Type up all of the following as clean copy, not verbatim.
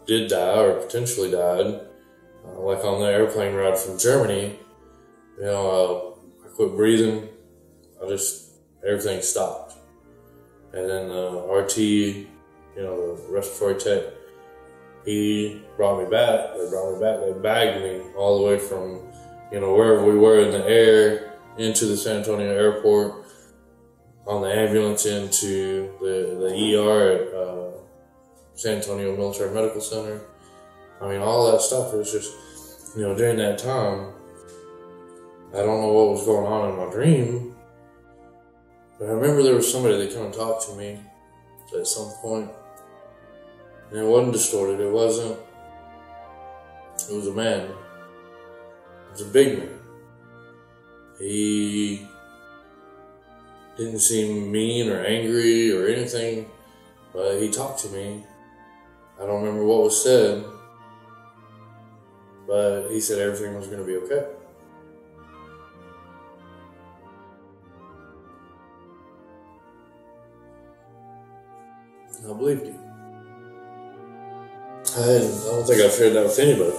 did die or potentially died, like on the airplane ride from Germany, I quit breathing. Everything stopped. And then RT, the respiratory tech, he brought me back. They bagged me all the way from, wherever we were in the air into the San Antonio airport, on the ambulance into the ER at San Antonio Military Medical Center. I mean, all that stuff. It was just, during that time, I don't know what was going on in my dream, but I remember there was somebody that come and talked to me at some point, and it wasn't distorted. It was a man. It was a big man. He didn't seem mean or angry or anything, but he talked to me. I don't remember what was said, but he said everything was going to be okay. I believed you. I don't think I've shared that with anybody.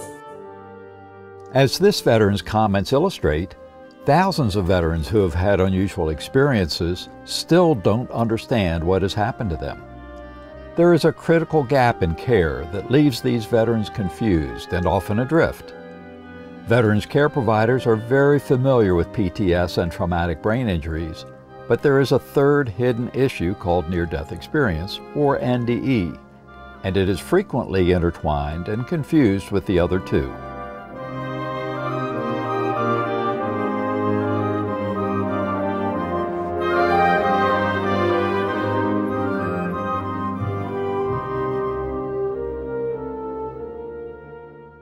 As this veteran's comments illustrate, thousands of veterans who have had unusual experiences still don't understand what has happened to them. There is a critical gap in care that leaves these veterans confused and often adrift. Veterans care providers are very familiar with PTS and traumatic brain injuries, but there is a third hidden issue called near-death experience, or NDE, and it is frequently intertwined and confused with the other two.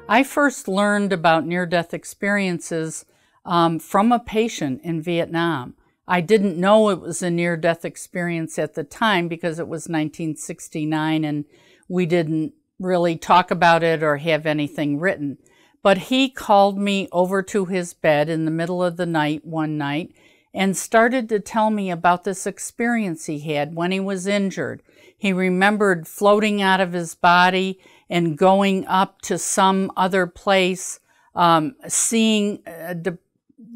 I first learned about near-death experiences from a patient in Vietnam. I didn't know it was a near-death experience at the time because it was 1969 and we didn't really talk about it or have anything written. But he called me over to his bed in the middle of the night one night and started to tell me about this experience he had when he was injured. He remembered floating out of his body and going up to some other place, seeing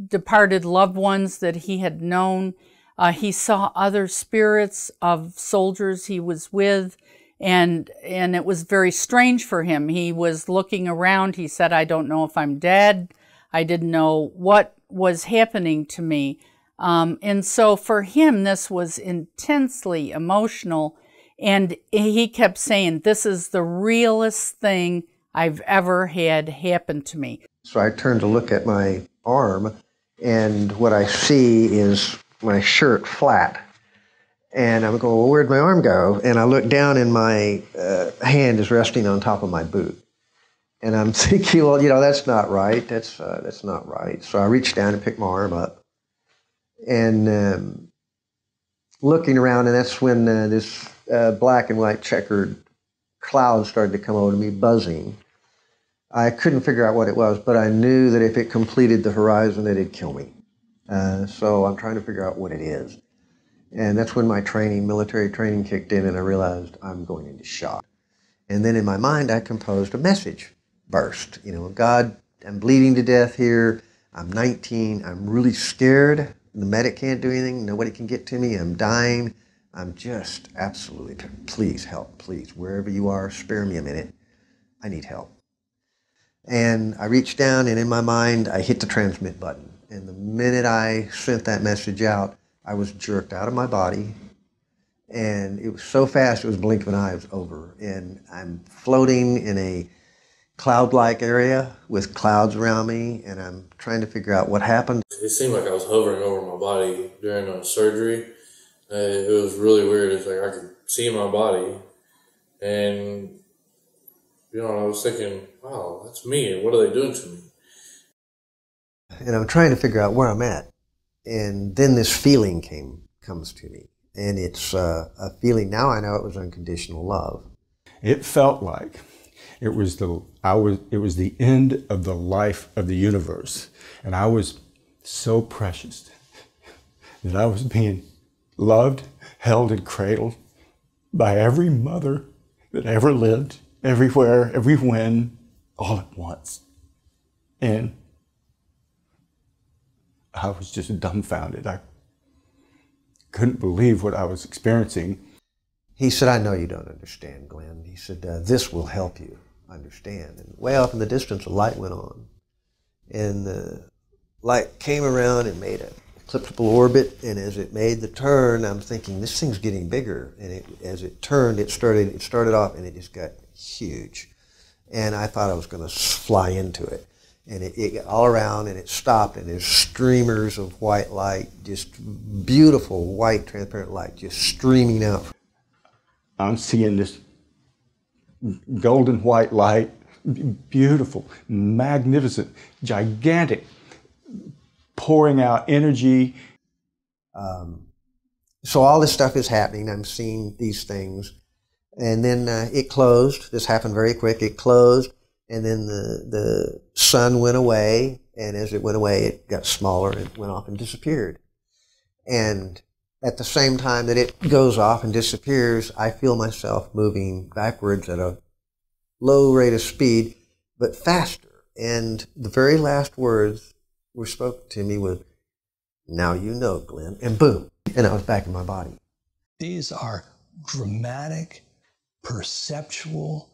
departed loved ones that he had known. He saw other spirits of soldiers he was with, and it was very strange for him. He was looking around. He said, I don't know if I'm dead. I didn't know what was happening to me. And so for him, this was intensely emotional. And he kept saying, this is the realest thing I've ever had happen to me. So I turned to look at my arm, and what I see is my shirt flat. And I'm going, well, where'd my arm go? And I look down, and my hand is resting on top of my boot. And I'm thinking, well, that's not right. That's not right. So I reached down and picked my arm up. And looking around, and that's when this black and white checkered cloud started to come over to me, buzzing. I couldn't figure out what it was, but I knew that if it completed the horizon, it'd kill me. So I'm trying to figure out what it is. And that's when my military training kicked in, and I realized I'm going into shock. And then in my mind, I composed a message burst. God, I'm bleeding to death here. I'm 19. I'm really scared. The medic can't do anything. Nobody can get to me. I'm dying. I'm just absolutely, please help, please. Wherever you are, spare me a minute. I need help. And I reached down, and in my mind, I hit the transmit button. And the minute I sent that message out, I was jerked out of my body. And it was so fast, it was a blink of an eye, it was over. And I'm floating in a cloud-like area with clouds around me, and I'm trying to figure out what happened. It seemed like I was hovering over my body during a surgery. It was really weird. It's like I could see my body, and I was thinking, wow, that's me, and what are they doing to me? And I'm trying to figure out where I'm at. And then this feeling comes to me. And it's a feeling, now I know it was unconditional love. It felt like it was the end of the life of the universe. And I was so precious that I was being loved, held, and cradled by every mother that ever lived everywhere, every when, all at once. And I was just dumbfounded. I couldn't believe what I was experiencing. He said, I know you don't understand, Glenn. He said, this will help you understand. And way off in the distance, a light went on. And the light came around and made a elliptical orbit. And as it made the turn, I'm thinking, this thing's getting bigger. And as it turned, it started off and it just got huge. And I thought I was going to fly into it. And it got all around and it stopped, and there's streamers of white light, just beautiful white transparent light just streaming out. I'm seeing this golden white light, beautiful, magnificent, gigantic, pouring out energy. So all this stuff is happening. I'm seeing these things. And then it closed. This happened very quick. It closed. And then the sun went away, and as it went away, it got smaller and went off and disappeared. And at the same time that it goes off and disappears, I feel myself moving backwards at a low rate of speed, but faster. And the very last words were spoken to me was, "Now you know, Glenn," and boom, and I was back in my body. These are dramatic, perceptual,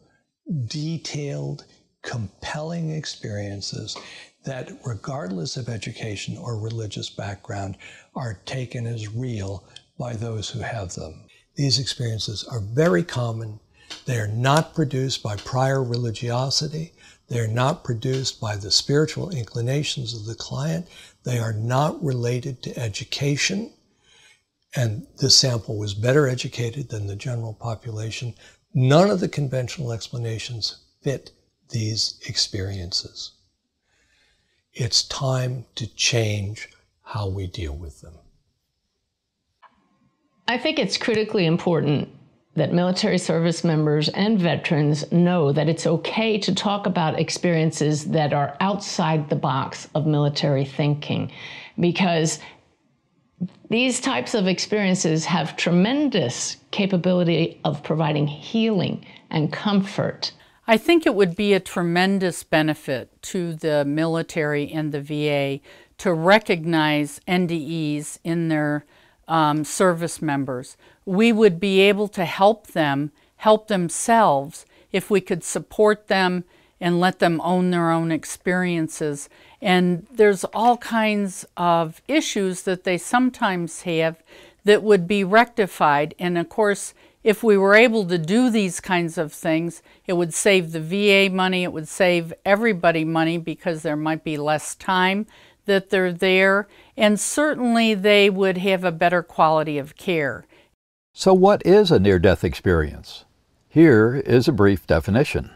detailed, compelling experiences that, regardless of education or religious background, are taken as real by those who have them. These experiences are very common. They are not produced by prior religiosity. They are not produced by the spiritual inclinations of the client. They are not related to education. And this sample was better educated than the general population. None of the conventional explanations fit these experiences. It's time to change how we deal with them. I think it's critically important that military service members and veterans know that it's okay to talk about experiences that are outside the box of military thinking, because these types of experiences have tremendous capability of providing healing and comfort. I think it would be a tremendous benefit to the military and the VA to recognize NDEs in their service members. We would be able to help them help themselves if we could support them and let them own their own experiences. And there's all kinds of issues that they sometimes have that would be rectified. And of course, if we were able to do these kinds of things, it would save the VA money, it would save everybody money because there might be less time that they're there, and certainly they would have a better quality of care. So what is a near-death experience? Here is a brief definition.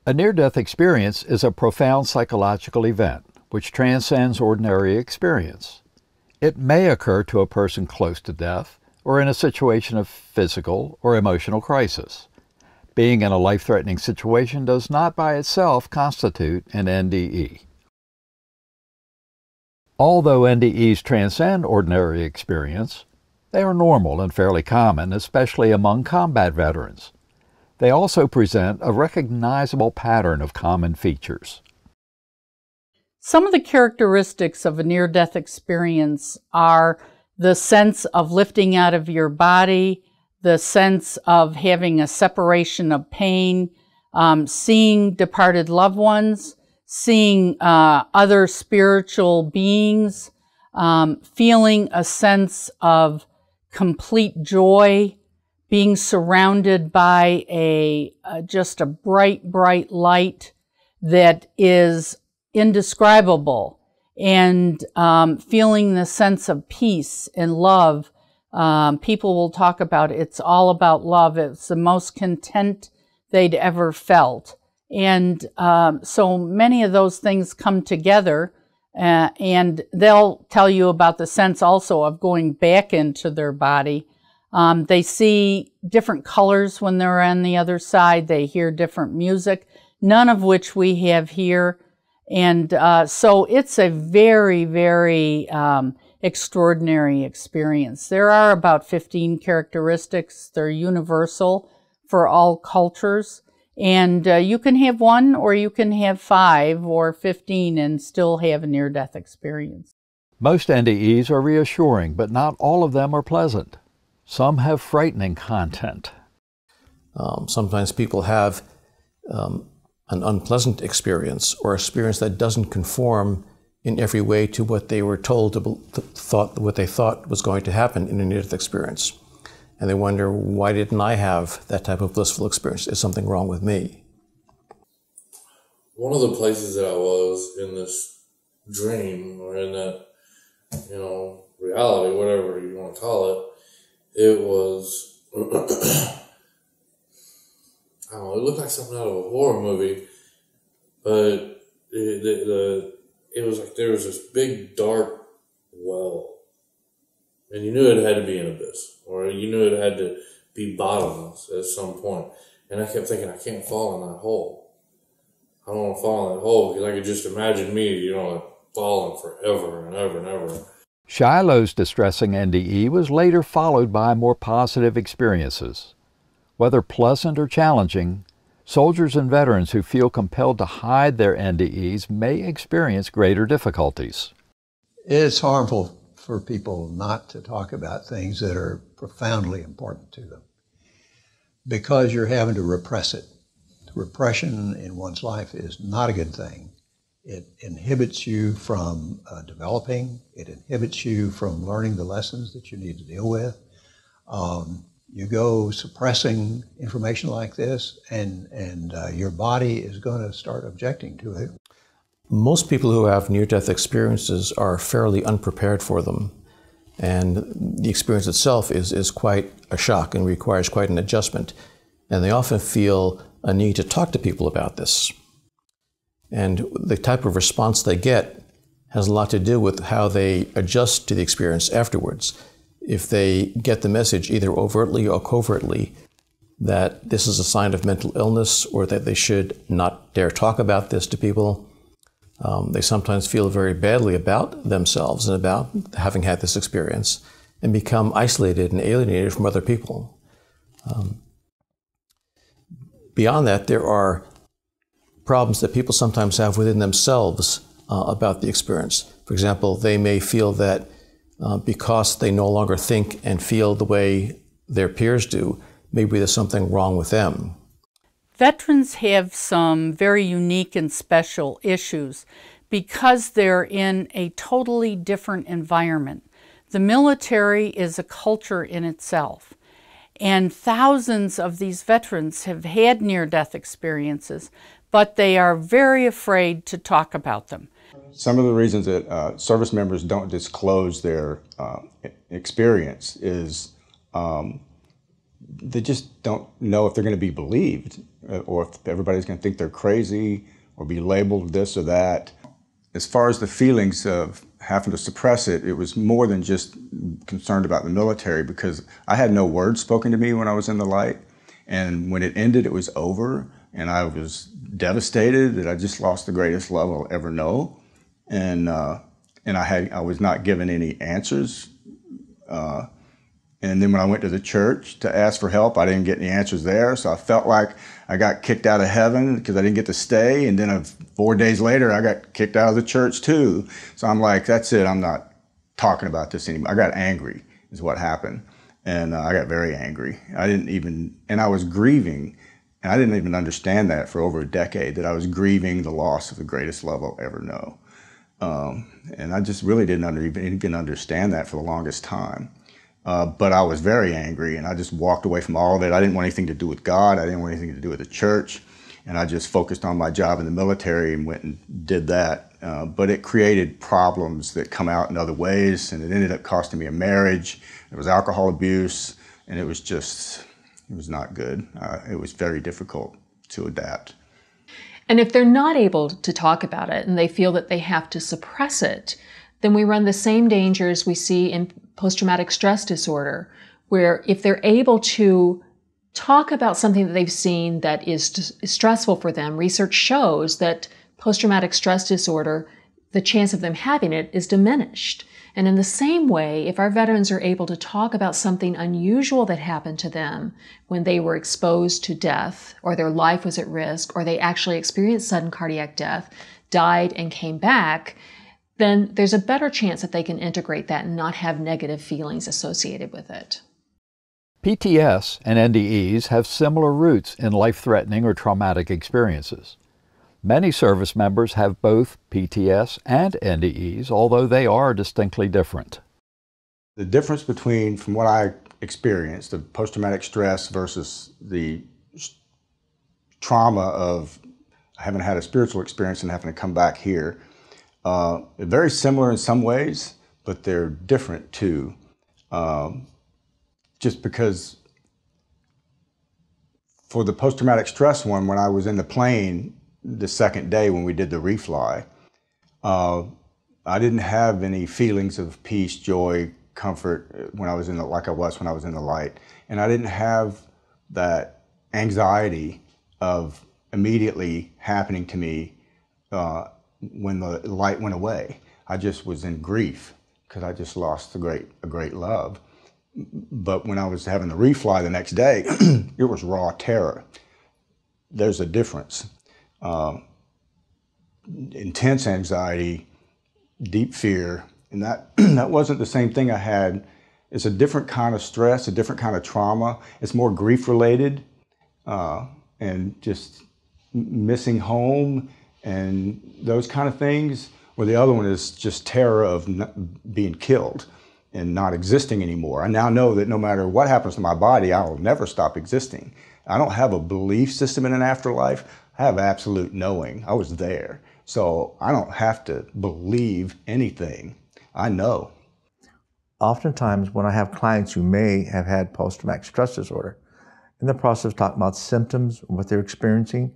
A near-death experience is a profound psychological event which transcends ordinary experience. It may occur to a person close to death or in a situation of physical or emotional crisis. Being in a life-threatening situation does not by itself constitute an NDE. Although NDEs transcend ordinary experience, they are normal and fairly common, especially among combat veterans. They also present a recognizable pattern of common features. Some of the characteristics of a near-death experience are the sense of lifting out of your body, the sense of having a separation of pain, seeing departed loved ones, seeing other spiritual beings, feeling a sense of complete joy, being surrounded by just a bright, bright light that is indescribable, and feeling the sense of peace and love. People will talk about it's all about love. It's the most content they'd ever felt. And so many of those things come together, and they'll tell you about the sense also of going back into their body. They see different colors when they're on the other side. They hear different music, none of which we have here. And so it's a very, very extraordinary experience. There are about 15 characteristics. They're universal for all cultures. And you can have 1 or you can have 5 or 15 and still have a near-death experience. Most NDEs are reassuring, but not all of them are pleasant. Some have frightening content. Sometimes people have an unpleasant experience or experience that doesn't conform in every way to what they were told what they thought was going to happen in a near-death experience. And they wonder, why didn't I have that type of blissful experience? Is something wrong with me? One of the places that I was in this dream, or in that, reality, whatever you want to call it, it was, I don't know, it looked like something out of a horror movie, but it was like there was this big dark well, and you knew it had to be an abyss, or you knew it had to be bottomless at some point. And I kept thinking, I can't fall in that hole. I don't want to fall in that hole, because I could just imagine me, like falling forever and ever and ever. Shiloh's distressing NDE was later followed by more positive experiences. Whether pleasant or challenging, soldiers and veterans who feel compelled to hide their NDEs may experience greater difficulties. It's harmful for people not to talk about things that are profoundly important to them, because you're having to repress it. Repression in one's life is not a good thing. It inhibits you from developing. It inhibits you from learning the lessons that you need to deal with. You go suppressing information like this, and your body is going to start objecting to it. Most people who have near-death experiences are fairly unprepared for them. And the experience itself is quite a shock and requires quite an adjustment. And they often feel a need to talk to people about this. And the type of response they get has a lot to do with how they adjust to the experience afterwards. If they get the message, either overtly or covertly, that this is a sign of mental illness or that they should not dare talk about this to people, they sometimes feel very badly about themselves and about having had this experience and become isolated and alienated from other people. Beyond that, there are problems that people sometimes have within themselves about the experience. For example, they may feel that because they no longer think and feel the way their peers do, maybe there's something wrong with them. Veterans have some very unique and special issues because they're in a totally different environment. The military is a culture in itself, and thousands of these veterans have had near-death experiences, but they are very afraid to talk about them. Some of the reasons that service members don't disclose their experience is they just don't know if they're going to be believed, or if everybody's going to think they're crazy or be labeled this or that. As far as the feelings of having to suppress it, it was more than just concerned about the military, because I had no words spoken to me when I was in the light. And when it ended, it was over. And I was devastated that I just lost the greatest love I'll ever know. And I was not given any answers. And then when I went to the church to ask for help, I didn't get any answers there. So I felt like I got kicked out of heaven because I didn't get to stay. And then 4 days later, I got kicked out of the church too. So I'm like, that's it. I'm not talking about this anymore. I got angry is what happened. And I got very angry. And I was grieving. And I didn't even understand that for over a decade, that I was grieving the loss of the greatest love I'll ever know. And I just really didn't even understand that for the longest time. But I was very angry, and I just walked away from all of it. I didn't want anything to do with God. I didn't want anything to do with the church. And I just focused on my job in the military and went and did that. But it created problems that come out in other ways, and it ended up costing me a marriage. There was alcohol abuse, and it was not good. It was very difficult to adapt. And if they're not able to talk about it and they feel that they have to suppress it, then we run the same dangers we see in post-traumatic stress disorder, where if they're able to talk about something that they've seen that is stressful for them, research shows that post-traumatic stress disorder the chance of them having it is diminished. And in the same way, if our veterans are able to talk about something unusual that happened to them when they were exposed to death, or their life was at risk, or they actually experienced sudden cardiac death, died and came back, then there's a better chance that they can integrate that and not have negative feelings associated with it. PTS and NDEs have similar roots in life-threatening or traumatic experiences. Many service members have both PTS and NDEs, although they are distinctly different. The difference between, from what I experienced, the post-traumatic stress versus the trauma of having had a spiritual experience and having to come back here, they're very similar in some ways, but they're different too. Just because for the post-traumatic stress one, when I was in the plane the second day when we did the refly, I didn't have any feelings of peace, joy, comfort when I was in the, like I was when I was in the light. And I didn't have that anxiety of immediately happening to me when the light went away. I just was in grief because I just lost a great love. But when I was having the refly the next day, it was raw terror. There's a difference. Intense anxiety, deep fear, and that wasn't the same thing I had. It's a different kind of stress, a different kind of trauma. It's more grief related, and just missing home and those kind of things, where the other one is just terror of being killed and not existing anymore. I now know that no matter what happens to my body, I will never stop existing. I don't have a belief system in an afterlife. I have absolute knowing. I was there. So I don't have to believe anything. I know. Oftentimes when I have clients who may have had post-traumatic stress disorder, in the process of talking about symptoms, what they're experiencing,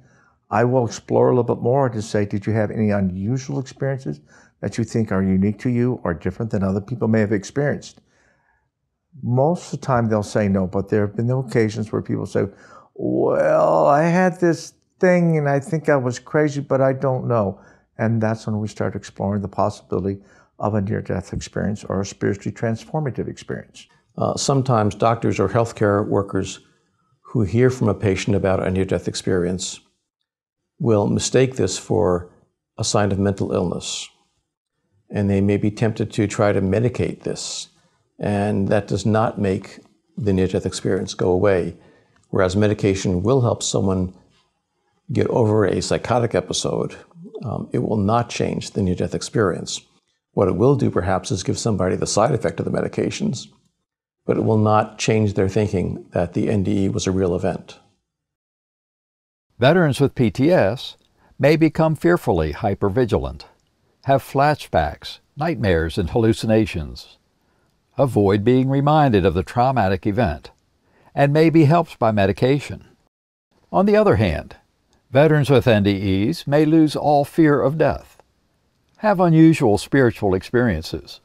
I will explore a little bit more to say, did you have any unusual experiences that you think are unique to you or different than other people may have experienced? Most of the time they'll say no, but there have been occasions where people say, well, I had this thing and I think I was crazy, but I don't know. And that's when we start exploring the possibility of a near-death experience or a spiritually transformative experience. Sometimes doctors or healthcare workers who hear from a patient about a near-death experience will mistake this for a sign of mental illness. And they may be tempted to try to medicate this. And that does not make the near-death experience go away. Whereas medication will help someone get over a psychotic episode, it will not change the near-death experience. What it will do, perhaps, is give somebody the side effect of the medications, but it will not change their thinking that the NDE was a real event. Veterans with PTS may become fearfully hypervigilant, have flashbacks, nightmares, and hallucinations, avoid being reminded of the traumatic event, and may be helped by medication. On the other hand, veterans with NDEs may lose all fear of death, have unusual spiritual experiences,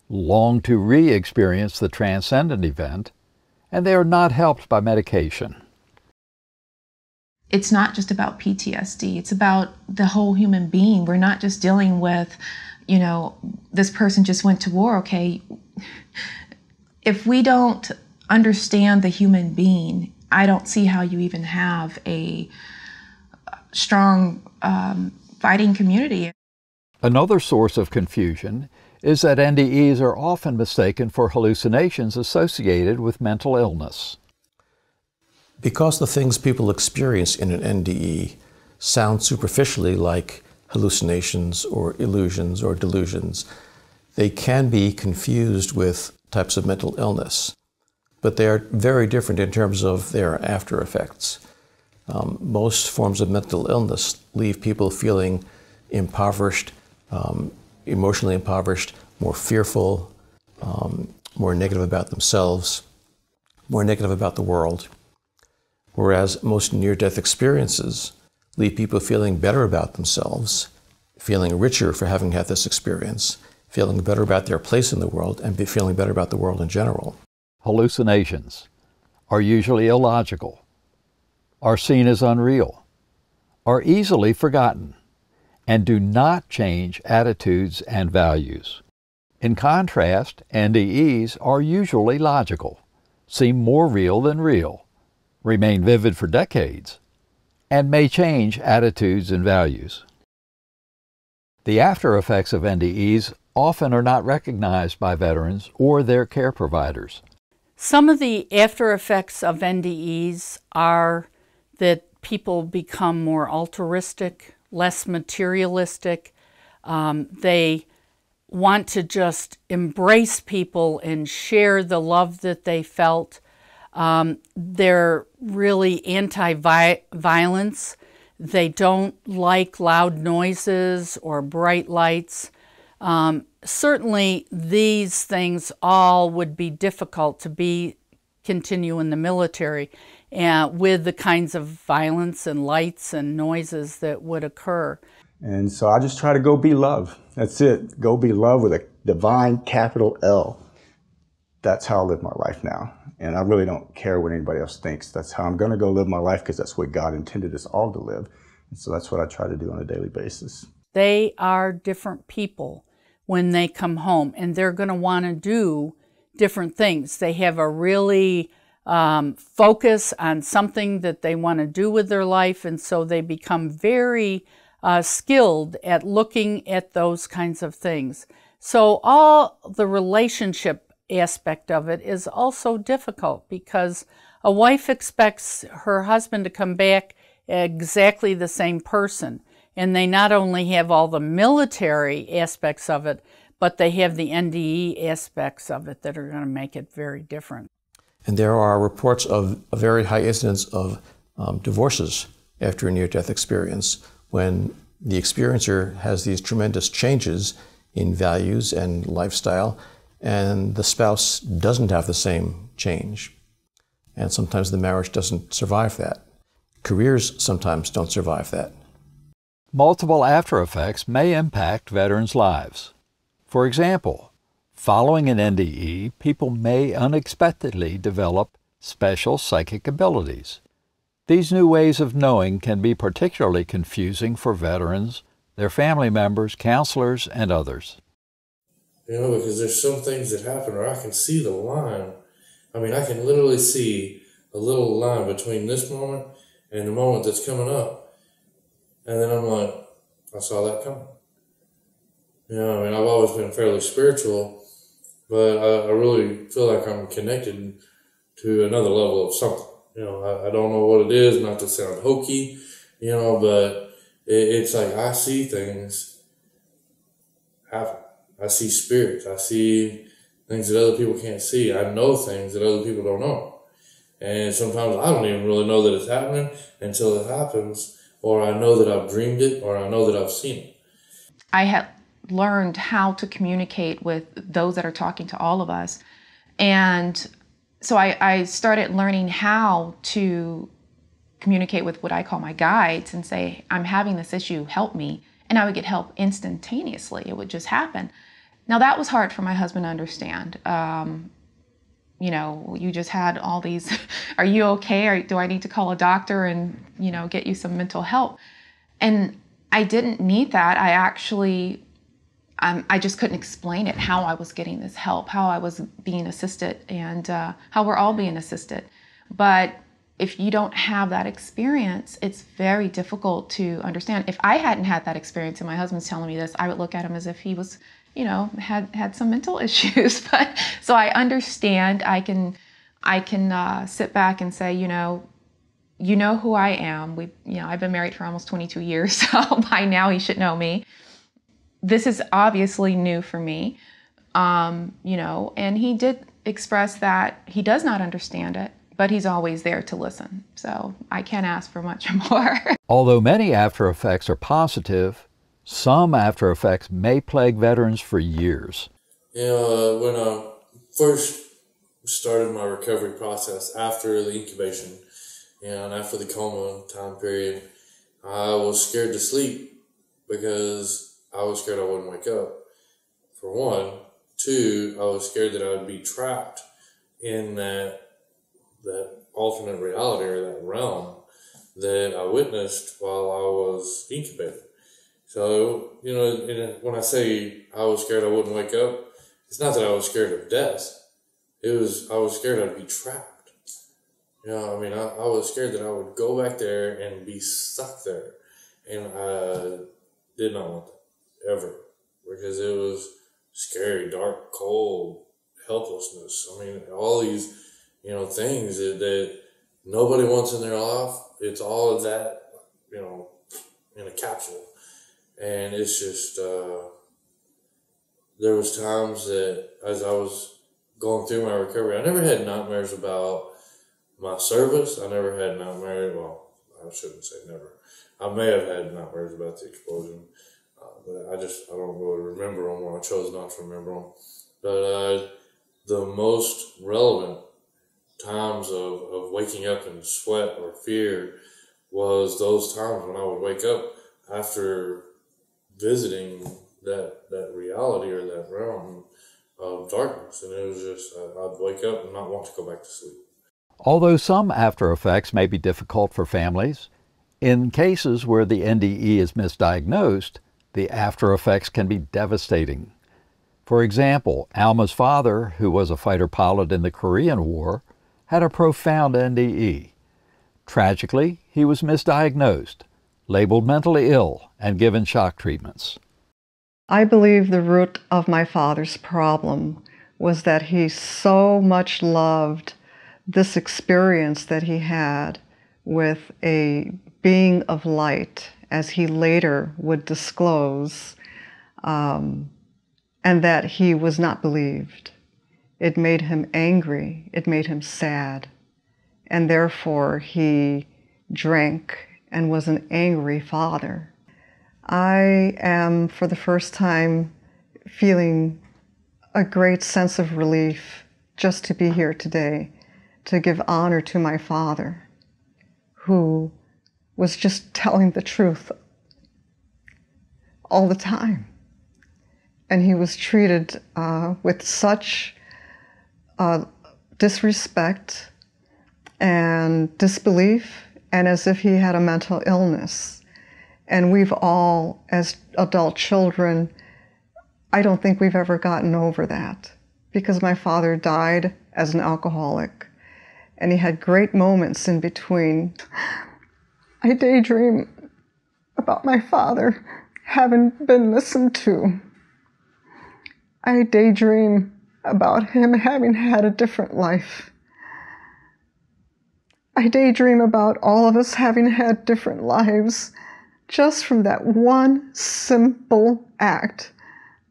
long to re-experience the transcendent event, and they are not helped by medication. It's not just about PTSD, it's about the whole human being. We're not just dealing with, this person just went to war, okay? If we don't understand the human being, I don't see how you even have a strong fighting community. Another source of confusion is that NDEs are often mistaken for hallucinations associated with mental illness. Because the things people experience in an NDE sound superficially like hallucinations or illusions or delusions, they can be confused with types of mental illness. But they are very different in terms of their after effects. Most forms of mental illness leave people feeling impoverished, emotionally impoverished, more fearful, more negative about themselves, more negative about the world. Whereas most near-death experiences leave people feeling better about themselves, feeling richer for having had this experience, feeling better about their place in the world, and feeling better about the world in general. Hallucinations are usually illogical, are seen as unreal, are easily forgotten, and do not change attitudes and values. In contrast, NDEs are usually logical, seem more real than real, remain vivid for decades, and may change attitudes and values. The after effects of NDEs often are not recognized by veterans or their care providers. Some of the after effects of NDEs are that people become more altruistic, less materialistic. They want to just embrace people and share the love that they felt. They're really anti-violence. They don't like loud noises or bright lights. Certainly these things all would be difficult to continue in the military with the kinds of violence and lights and noises that would occur. And so I just try to go be love. That's it. Go be love with a divine capital L. That's how I live my life now. And I really don't care what anybody else thinks. That's how I'm going to go live my life, because that's what God intended us all to live. And so that's what I try to do on a daily basis. They are different people when they come home, and they're going to want to do different things. They have a really focus on something that they want to do with their life, and so they become very skilled at looking at those kinds of things. So all the relationship aspect of it is also difficult, because a wife expects her husband to come back exactly the same person. And they not only have all the military aspects of it, but they have the NDE aspects of it that are going to make it very different. And there are reports of a very high incidence of divorces after a near-death experience, when the experiencer has these tremendous changes in values and lifestyle, and the spouse doesn't have the same change. And sometimes the marriage doesn't survive that. Careers sometimes don't survive that. Multiple after effects may impact veterans' lives. For example, following an NDE, people may unexpectedly develop special psychic abilities. These new ways of knowing can be particularly confusing for veterans, their family members, counselors, and others. You know, because there's some things that happen where I can see the line. I mean, I can literally see a little line between this moment and the moment that's coming up. And then I'm like, I saw that coming. You know, I mean, I've always been fairly spiritual, but I really feel like I'm connected to another level of something. You know, I don't know what it is, not to sound hokey, you know, but it's like I see things happen. I see spirits. I see things that other people can't see. I know things that other people don't know. And sometimes I don't even really know that it's happening until it happens, or I know that I've dreamed it, or I know that I've seen it. I have learned how to communicate with those that are talking to all of us. And so I started learning how to communicate with what I call my guides and say, I'm having this issue, help me. And I would get help instantaneously. It would just happen. Now that was hard for my husband to understand. You know, you just had all these, are you okay? Or do I need to call a doctor and, you know, get you some mental help? And I didn't need that. I actually, I just couldn't explain it, how I was getting this help, how I was being assisted, and how we're all being assisted. But if you don't have that experience, it's very difficult to understand. If I hadn't had that experience and my husband's telling me this, I would look at him as if he was, you know, had some mental issues. But so I understand. I can sit back and say, you know who I am. I've been married for almost 22 years, so by now he should know me. This is obviously new for me, and he did express that he does not understand it, but he's always there to listen. So I can't ask for much more. Although many after effects are positive, some after effects may plague veterans for years. You know, when I first started my recovery process after the incubation, and after the coma time period, I was scared to sleep because I was scared I wouldn't wake up, for one. Two, I was scared that I would be trapped in that alternate reality or that realm that I witnessed while I was incubated. So, you know, when I say I was scared I wouldn't wake up, it's not that I was scared of death. I was scared I'd be trapped. You know, I mean, I was scared that I would go back there and be stuck there. And I did not want that, ever. Because it was scary, dark, cold, helplessness. I mean, all these, you know, things that nobody wants in their life. It's all of that, you know, in a capsule. And it's just, there was times that as I was going through my recovery, I never had nightmares about my service. I never had nightmares, well, I shouldn't say never. I may have had nightmares about the explosion, but I don't really remember them, or I chose not to remember them. But the most relevant times of waking up in sweat or fear was those times when I would wake up after visiting that reality or that realm of darkness. And it was just, I'd wake up and not want to go back to sleep. Although some after effects may be difficult for families, in cases where the NDE is misdiagnosed, the after effects can be devastating. For example, Alma's father, who was a fighter pilot in the Korean War, had a profound NDE. Tragically, he was misdiagnosed, labeled mentally ill, and given shock treatments. I believe the root of my father's problem was that he so much loved this experience that he had with a being of light, as he later would disclose, and that he was not believed. It made him angry, it made him sad, and therefore he drank and was an angry father. I am, for the first time, feeling a great sense of relief just to be here today, to give honor to my father, who was just telling the truth all the time. And he was treated with such disrespect and disbelief, and as if he had a mental illness. And we've all, as adult children, I don't think we've ever gotten over that, because my father died as an alcoholic, and he had great moments in between. I daydream about my father having been listened to. I daydream about him having had a different life. I daydream about all of us having had different lives, just from that one simple act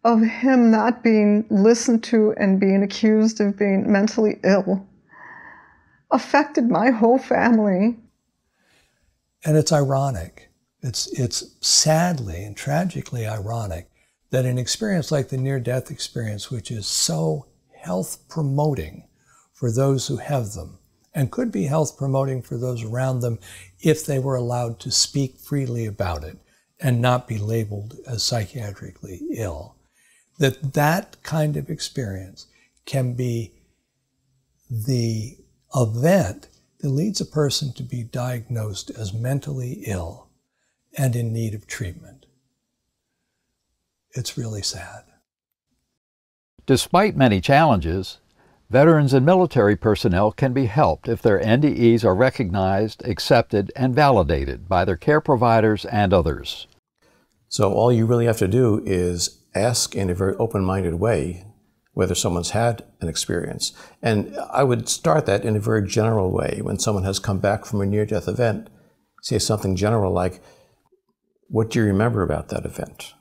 of him not being listened to and being accused of being mentally ill. Affected my whole family. And it's ironic. It's sadly and tragically ironic that an experience like the near-death experience, which is so health-promoting for those who have them, and could be health-promoting for those around them if they were allowed to speak freely about it and not be labeled as psychiatrically ill, that kind of experience can be the event that leads a person to be diagnosed as mentally ill and in need of treatment. It's really sad. Despite many challenges, veterans and military personnel can be helped if their NDEs are recognized, accepted, and validated by their care providers and others. So all you really have to do is ask in a very open-minded way whether someone's had an experience. And I would start that in a very general way. When someone has come back from a near-death event, say something general like, what do you remember about that event?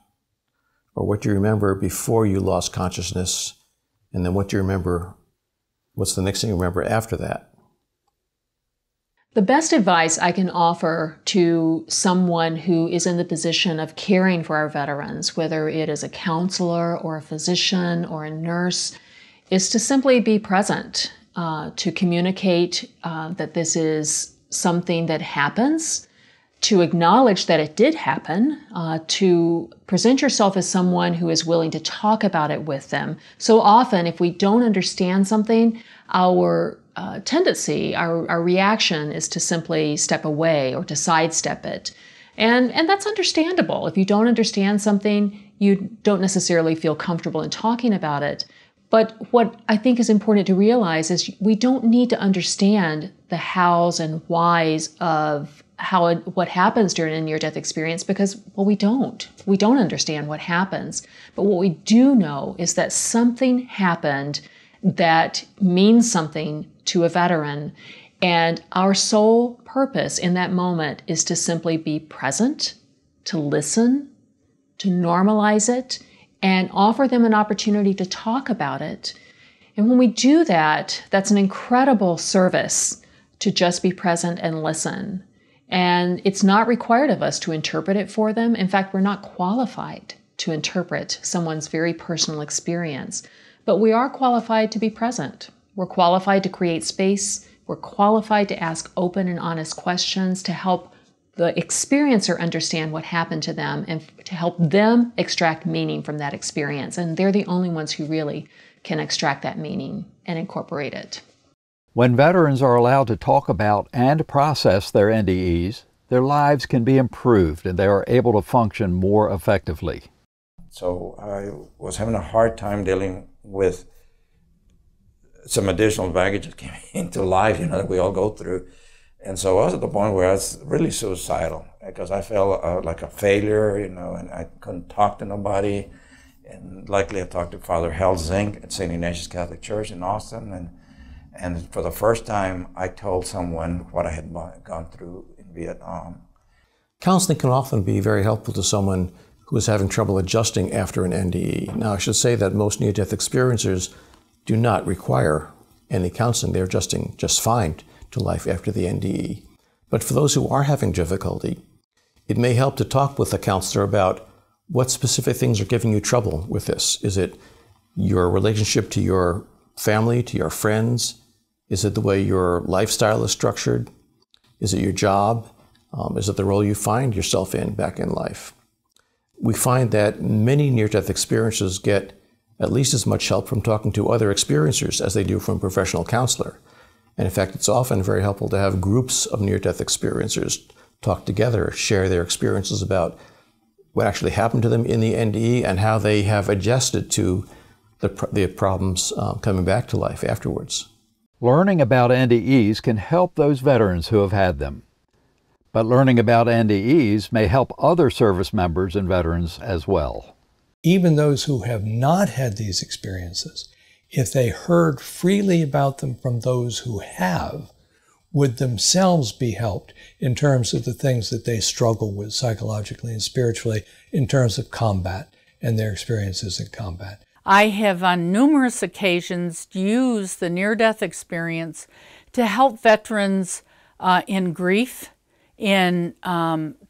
Or what do you remember before you lost consciousness? And then what do you remember, what's the next thing you remember after that? The best advice I can offer to someone who is in the position of caring for our veterans, whether it is a counselor or a physician or a nurse, is to simply be present, to communicate that this is something that happens, to acknowledge that it did happen, to present yourself as someone who is willing to talk about it with them. So often, if we don't understand something, our tendency, our reaction is to simply step away or to sidestep it. And that's understandable. If you don't understand something, you don't necessarily feel comfortable in talking about it. But what I think is important to realize is we don't need to understand the hows and whys of what happens during a near-death experience because, well, we don't. We don't understand what happens. But what we do know is that something happened that means something to a veteran. And our sole purpose in that moment is to simply be present, to listen, to normalize it, and offer them an opportunity to talk about it. And when we do that, that's an incredible service to just be present and listen. And it's not required of us to interpret it for them. In fact, we're not qualified to interpret someone's very personal experience, but we are qualified to be present. We're qualified to create space. We're qualified to ask open and honest questions to help the experiencer understand what happened to them and to help them extract meaning from that experience. And they're the only ones who really can extract that meaning and incorporate it. When veterans are allowed to talk about and process their NDEs, their lives can be improved and they are able to function more effectively. So I was having a hard time dealing with some additional baggage that came into life, that we all go through. And so I was at the point where I was really suicidal because I felt like a failure, and I couldn't talk to nobody. And luckily I talked to Father Hal Zink at St. Ignatius Catholic Church in Austin. And for the first time, I told someone what I had gone through in Vietnam. Counseling can often be very helpful to someone who is having trouble adjusting after an NDE. Now, I should say that most near-death experiencers do not require any counseling. They're adjusting just fine to life after the NDE. But for those who are having difficulty, it may help to talk with a counselor about what specific things are giving you trouble with this. Is it your relationship to your family, to your friends? Is it the way your lifestyle is structured? Is it your job? Is it the role you find yourself in back in life? We find that many near-death experiencers get at least as much help from talking to other experiencers as they do from a professional counselor. And in fact, it's often very helpful to have groups of near-death experiencers talk together, share their experiences about what actually happened to them in the NDE and how they have adjusted to the problems coming back to life afterwards. Learning about NDEs can help those veterans who have had them. But learning about NDEs may help other service members and veterans as well. Even those who have not had these experiences, if they heard freely about them from those who have, would themselves be helped in terms of the things that they struggle with psychologically and spiritually in terms of combat and their experiences in combat. I have on numerous occasions used the near-death experience to help veterans in grief, in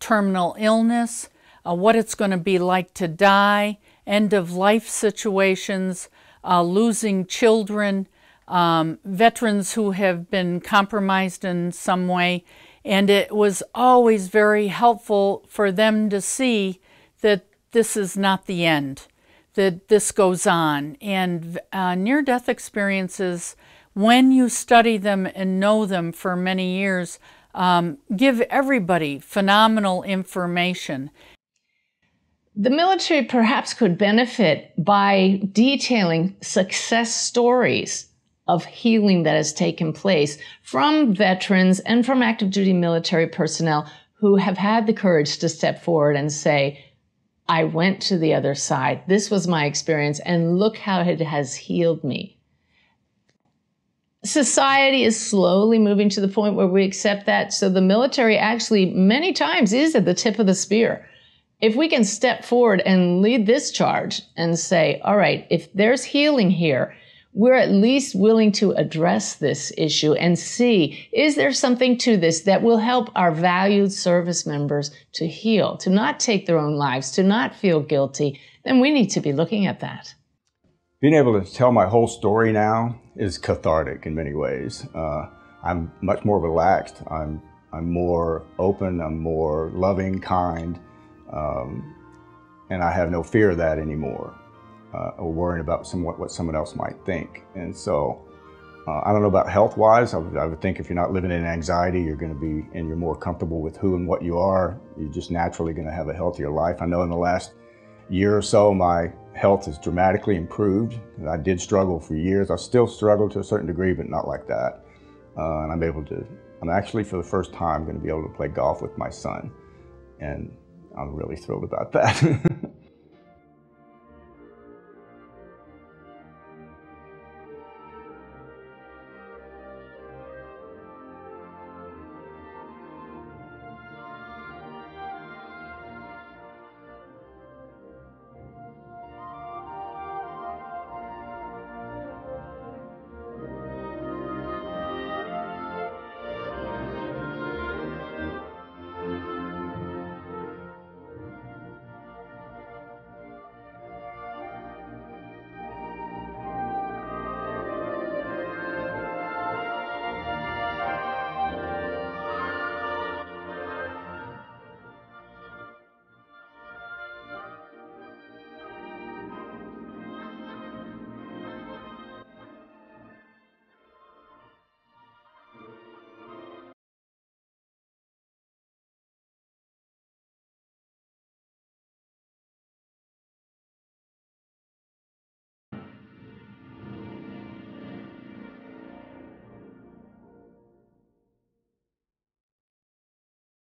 terminal illness, what it's going to be like to die, end-of-life situations, losing children, veterans who have been compromised in some way. And it was always very helpful for them to see that this is not the end, that this goes on. And near-death experiences, when you study them and know them for many years, give everybody phenomenal information. The military perhaps could benefit by detailing success stories of healing that has taken place from veterans and from active duty military personnel who have had the courage to step forward and say, I went to the other side. This was my experience, and look how it has healed me. Society is slowly moving to the point where we accept that. So the military actually many times is at the tip of the spear. If we can step forward and lead this charge and say, all right, if there's healing here, we're at least willing to address this issue and see, is there something to this that will help our valued service members to heal, to not take their own lives, to not feel guilty, then we need to be looking at that. Being able to tell my whole story now is cathartic in many ways. I'm much more relaxed. I'm more open. I'm more loving, kind, and I have no fear of that anymore, or worrying about what someone else might think. And so I don't know about health-wise. I would think if you're not living in anxiety, you're going to be, and you're more comfortable with who and what you are, you're just naturally going to have a healthier life. I know in the last year or so, my health has dramatically improved. I did struggle for years. I still struggle to a certain degree, but not like that. And I'm actually for the first time going to be able to play golf with my son. And I'm really thrilled about that.